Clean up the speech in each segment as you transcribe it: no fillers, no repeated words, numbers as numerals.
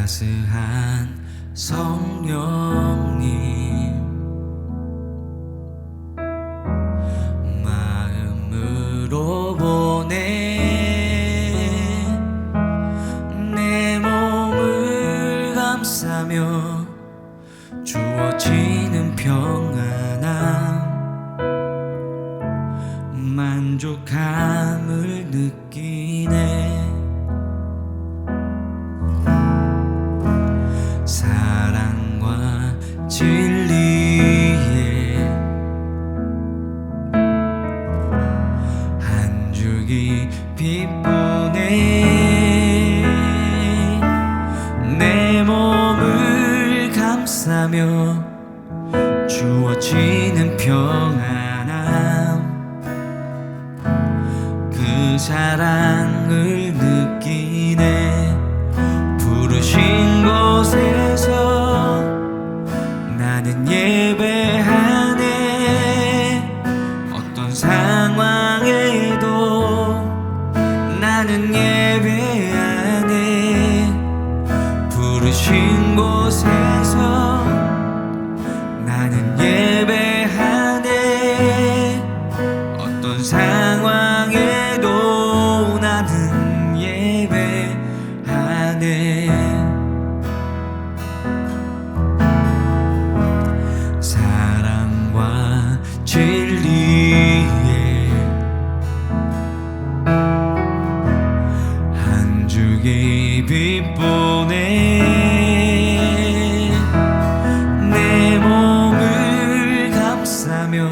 따스한 성령님 마음으로 보내 내 몸을 감싸며 주어지는 평안함 만족함을 느끼네 사랑과 진리에 한 줄기 빛보네 내 몸을 감싸며 주어지는 평안함 그 사랑을 느끼네 부르신 곳에서 나는 예배하네 어떤 상황에도 나는 예배하네 부르신 곳에서 나는 예배하네 어떤 상황에도 나는 예배하네 사랑과 진리에 한 줄기 빛보네 내 몸을 감싸며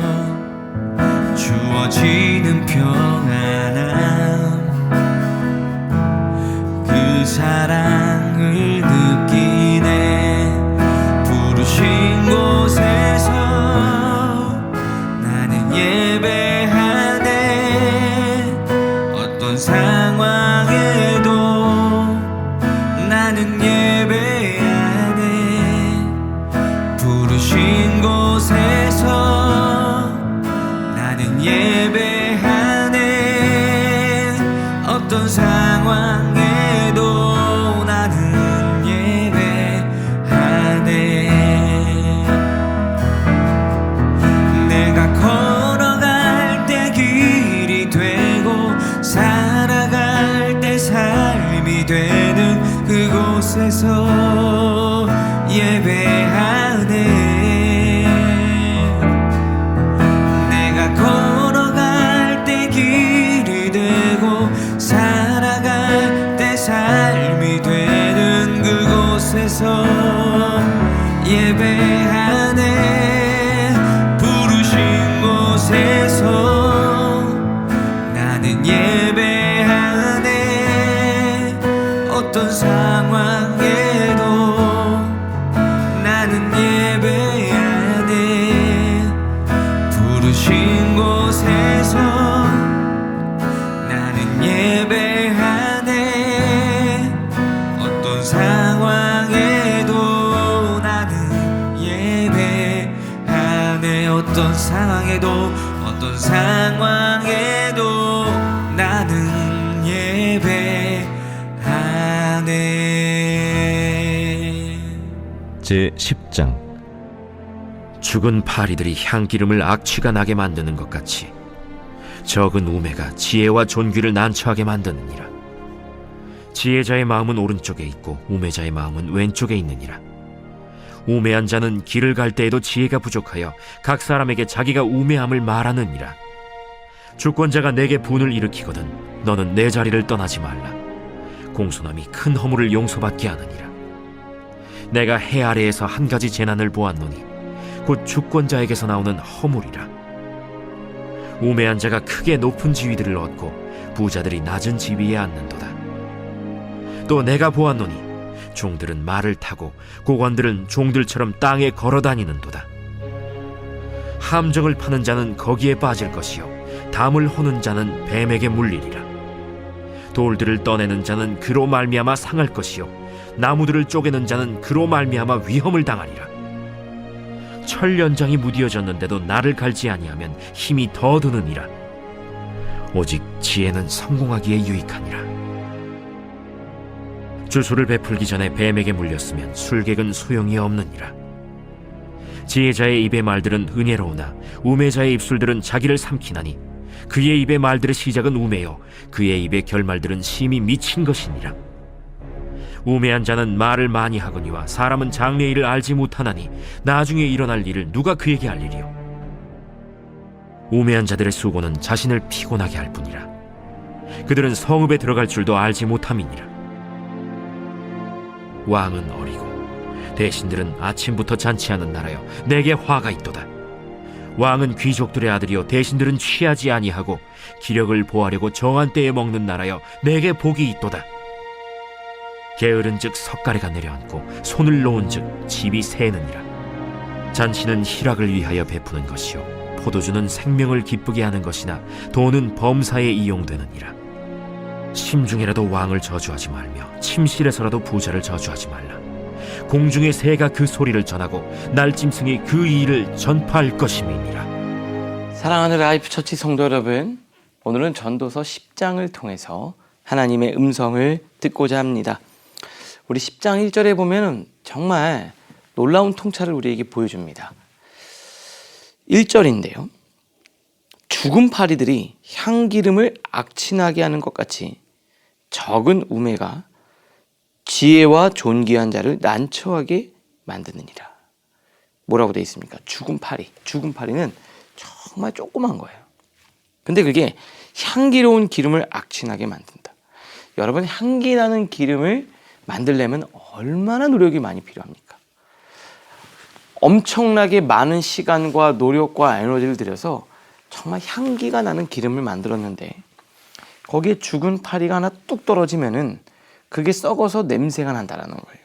주어지는 평안함 그 사랑을 느끼네 부르신 곳에서 나는 예배하네 어떤 상황에도 나는 예배하네 부르신 곳에서 나는 예배하네 어떤 상황에도 나는 예배하네 내가 걸어갈 때 길이 되고 살아갈 때 삶이 되는 그곳에서 예배하네 내가 걸어갈 때 길이 되고 살아갈 때 삶이 되는 그곳에서 예배하네 부르신 곳에서 나는 예배하네 어떤 상황에도 나는 예배하네 부르신 곳에서 나는 예배하네 어떤 상황에도 나는 예배하네 어떤 상황에도 나는 예배하네 제10장 죽은 파리들이 향기름을 악취가 나게 만드는 것 같이 적은 우매가 지혜와 존귀를 난처하게 만드느니라 지혜자의 마음은 오른쪽에 있고 우매자의 마음은 왼쪽에 있느니라 우매한 자는 길을 갈 때에도 지혜가 부족하여 각 사람에게 자기가 우매함을 말하느니라 주권자가 내게 분을 일으키거든 너는 내 자리를 떠나지 말라 공손함이 큰 허물을 용서받게 하느니라 내가 해 아래에서 한 가지 재난을 보았노니 곧 주권자에게서 나오는 허물이라 우매한 자가 크게 높은 지위들을 얻고 부자들이 낮은 지위에 앉는도다 또 내가 보았노니 종들은 말을 타고 고관들은 종들처럼 땅에 걸어다니는도다 함정을 파는 자는 거기에 빠질 것이요 담을 허는 자는 뱀에게 물리리라 돌들을 떠내는 자는 그로 말미암아 상할 것이요 나무들을 쪼개는 자는 그로 말미암아 위험을 당하리라 철 연장이 무디어졌는데도 나를 갈지 아니하면 힘이 더 드느니라 오직 지혜는 성공하기에 유익하니라 주술을 베풀기 전에 뱀에게 물렸으면 술객은 소용이 없느니라. 지혜자의 입의 말들은 은혜로우나 우매자의 입술들은 자기를 삼키나니 그의 입의 말들의 시작은 우매요 그의 입의 결말들은 심히 미친 것이니라. 우매한 자는 말을 많이 하거니와 사람은 장래의 일을 알지 못하나니 나중에 일어날 일을 누가 그에게 알리리요. 우매한 자들의 수고는 자신을 피곤하게 할 뿐이라. 그들은 성읍에 들어갈 줄도 알지 못함이니라. 왕은 어리고 대신들은 아침부터 잔치하는 나라여 내게 화가 있도다. 왕은 귀족들의 아들이요 대신들은 취하지 아니하고 기력을 보하려고 정한 때에 먹는 나라여 내게 복이 있도다. 게으른즉 석가래가 내려앉고 손을 놓은즉 집이 새느니라. 잔치는 희락을 위하여 베푸는 것이요 포도주는 생명을 기쁘게 하는 것이나 돈은 범사에 이용되느니라. 심중에라도 왕을 저주하지 말며 침실에서라도 부자를 저주하지 말라. 공중의 새가 그 소리를 전하고 날짐승이 그 일을 전파할 것임이니라. 사랑하는 라이프 처치 성도 여러분, 오늘은 전도서 10장을 통해서 하나님의 음성을 듣고자 합니다. 우리 10장 1절에 보면 정말 놀라운 통찰을 우리에게 보여줍니다. 1절인데요. 죽은 파리들이 향기름을 악취나게 하는 것 같이 적은 우매가 지혜와 존귀한 자를 난처하게 만드느니라. 뭐라고 되어 있습니까? 죽은 파리. 죽은 파리는 정말 조그만 거예요. 근데 그게 향기로운 기름을 악취나게 만든다. 여러분, 향기나는 기름을 만들려면 얼마나 노력이 많이 필요합니까? 엄청나게 많은 시간과 노력과 에너지를 들여서 정말 향기가 나는 기름을 만들었는데 거기에 죽은 파리가 하나 뚝 떨어지면은 그게 썩어서 냄새가 난다라는 거예요.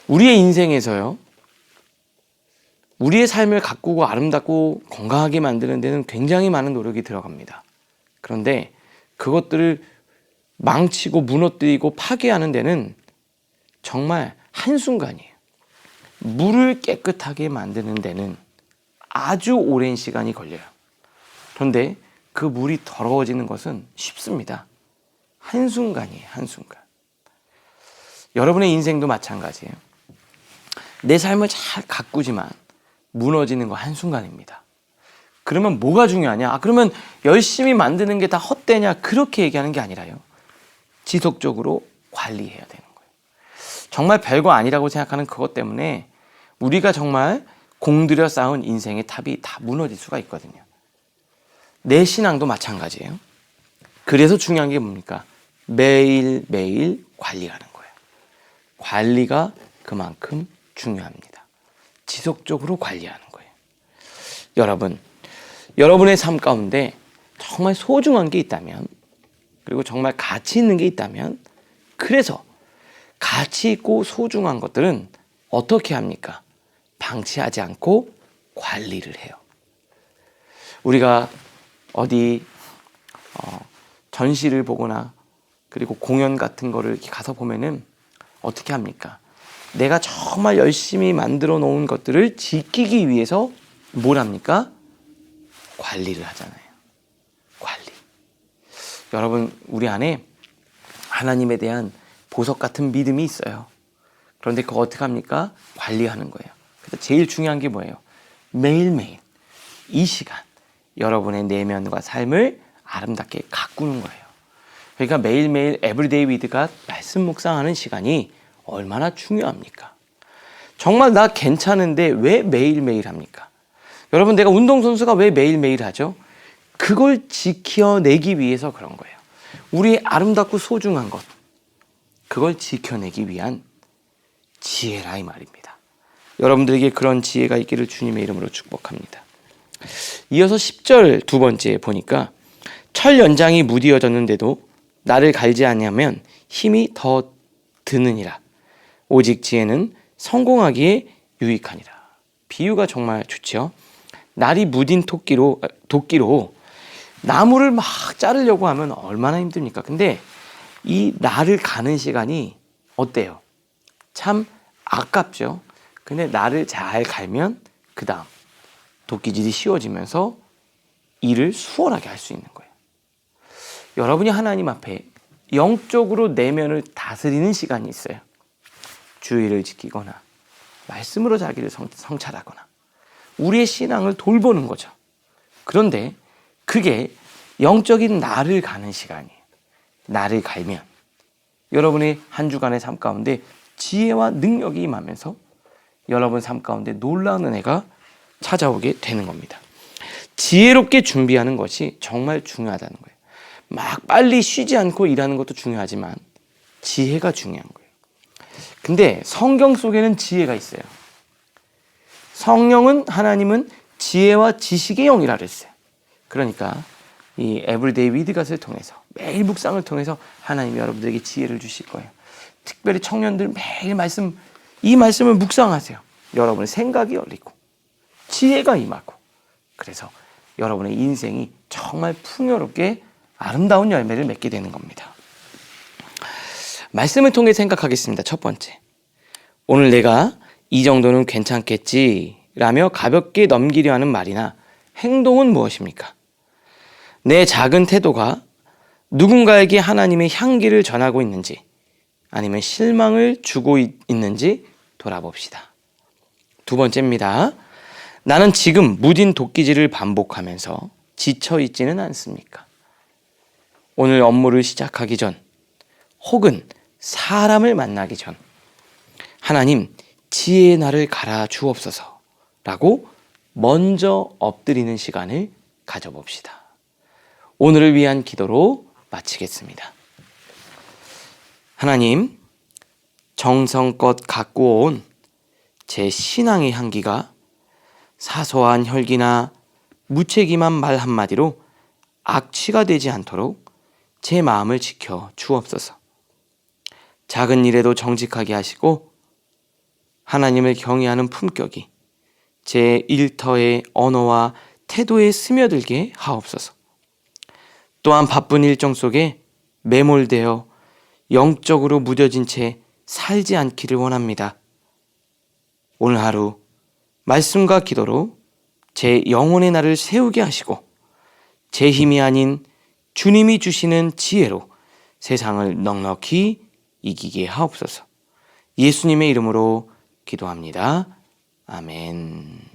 우리의 인생에서요, 우리의 삶을 가꾸고 아름답고 건강하게 만드는 데는 굉장히 많은 노력이 들어갑니다. 그런데 그것들을 망치고 무너뜨리고 파괴하는 데는 정말 한순간이에요. 물을 깨끗하게 만드는 데는 아주 오랜 시간이 걸려요. 그런데 그 물이 더러워지는 것은 쉽습니다. 한순간이에요. 한순간. 여러분의 인생도 마찬가지예요. 내 삶을 잘 가꾸지만 무너지는 거 한순간입니다. 그러면 뭐가 중요하냐? 그러면 열심히 만드는 게 다 헛되냐? 그렇게 얘기하는 게 아니라요. 지속적으로 관리해야 되는 거예요. 정말 별거 아니라고 생각하는 그것 때문에 우리가 정말 공들여 쌓은 인생의 탑이 다 무너질 수가 있거든요. 내 신앙도 마찬가지예요. 그래서 중요한 게 뭡니까? 매일매일 관리하는 거예요. 관리가 그만큼 중요합니다. 지속적으로 관리하는 거예요. 여러분, 여러분의 삶 가운데 정말 소중한 게 있다면, 그리고 정말 가치 있는 게 있다면, 그래서 가치 있고 소중한 것들은 어떻게 합니까? 방치하지 않고 관리를 해요. 우리가 어디 전시를 보거나 그리고 공연 같은 거를 이렇게 가서 보면은 어떻게 합니까? 내가 정말 열심히 만들어 놓은 것들을 지키기 위해서 뭘 합니까? 관리를 하잖아요. 관리. 여러분, 우리 안에 하나님에 대한 보석 같은 믿음이 있어요. 그런데 그거 어떻게 합니까? 관리하는 거예요. 그래서 제일 중요한 게 뭐예요? 매일매일 이 시간 여러분의 내면과 삶을 아름답게 가꾸는 거예요. 그러니까 매일매일 에브리데이 위드가 말씀 묵상하는 시간이 얼마나 중요합니까? 정말 나 괜찮은데 왜 매일매일 합니까? 여러분, 내가 운동선수가 왜 매일매일 하죠? 그걸 지켜내기 위해서 그런 거예요. 우리의 아름답고 소중한 것, 그걸 지켜내기 위한 지혜라 이 말입니다. 여러분들에게 그런 지혜가 있기를 주님의 이름으로 축복합니다. 이어서 10절 두 번째 보니까 철 연장이 무디어졌는데도 나를 갈지 아니하면 힘이 더 드느니라. 오직 지혜는 성공하기에 유익하니라. 비유가 정말 좋죠. 날이 무딘 도끼로 나무를 막 자르려고 하면 얼마나 힘듭니까? 근데 이 날을 가는 시간이 어때요? 참 아깝죠. 근데 날을 잘 갈면 그 다음 도끼질이 쉬워지면서 일을 수월하게 할 수 있는 거예요. 여러분이 하나님 앞에 영적으로 내면을 다스리는 시간이 있어요. 주의를 지키거나 말씀으로 자기를 성찰하거나 우리의 신앙을 돌보는 거죠. 그런데 그게 영적인 나를 가는 시간이에요. 나를 갈면 여러분의 한 주간의 삶 가운데 지혜와 능력이 임하면서 여러분 삶 가운데 놀라운 은혜가 찾아오게 되는 겁니다. 지혜롭게 준비하는 것이 정말 중요하다는 거예요. 막 빨리 쉬지 않고 일하는 것도 중요하지만 지혜가 중요한 거예요. 근데 성경 속에는 지혜가 있어요. 성령은 하나님은 지혜와 지식의 영이라 그랬어요. 그러니까 이 에브리데이 위드갓을 통해서 매일 묵상을 통해서 하나님이 여러분들에게 지혜를 주실 거예요. 특별히 청년들 매일 이 말씀을 묵상하세요. 여러분의 생각이 열리고 지혜가 임하고 그래서 여러분의 인생이 정말 풍요롭게 아름다운 열매를 맺게 되는 겁니다. 말씀을 통해 생각하겠습니다. 첫 번째, 오늘 내가 이 정도는 괜찮겠지 라며 가볍게 넘기려 하는 말이나 행동은 무엇입니까? 내 작은 태도가 누군가에게 하나님의 향기를 전하고 있는지 아니면 실망을 주고 있는지 돌아봅시다. 두 번째입니다. 나는 지금 무딘 도끼질을 반복하면서 지쳐 있지는 않습니까? 오늘 업무를 시작하기 전 혹은 사람을 만나기 전 하나님 지혜의 날을 갈아 주옵소서 라고 먼저 엎드리는 시간을 가져봅시다. 오늘을 위한 기도로 마치겠습니다. 하나님, 정성껏 갖고 온 제 신앙의 향기가 사소한 혈기나 무책임한 말 한마디로 악취가 되지 않도록 제 마음을 지켜 주옵소서. 작은 일에도 정직하게 하시고 하나님을 경외하는 품격이 제 일터의 언어와 태도에 스며들게 하옵소서. 또한 바쁜 일정 속에 매몰되어 영적으로 무뎌진 채 살지 않기를 원합니다. 오늘 하루 말씀과 기도로 제 영혼의 날을 세우게 하시고 제 힘이 아닌 주님이 주시는 지혜로 세상을 넉넉히 이기게 하옵소서. 예수님의 이름으로 기도합니다. 아멘.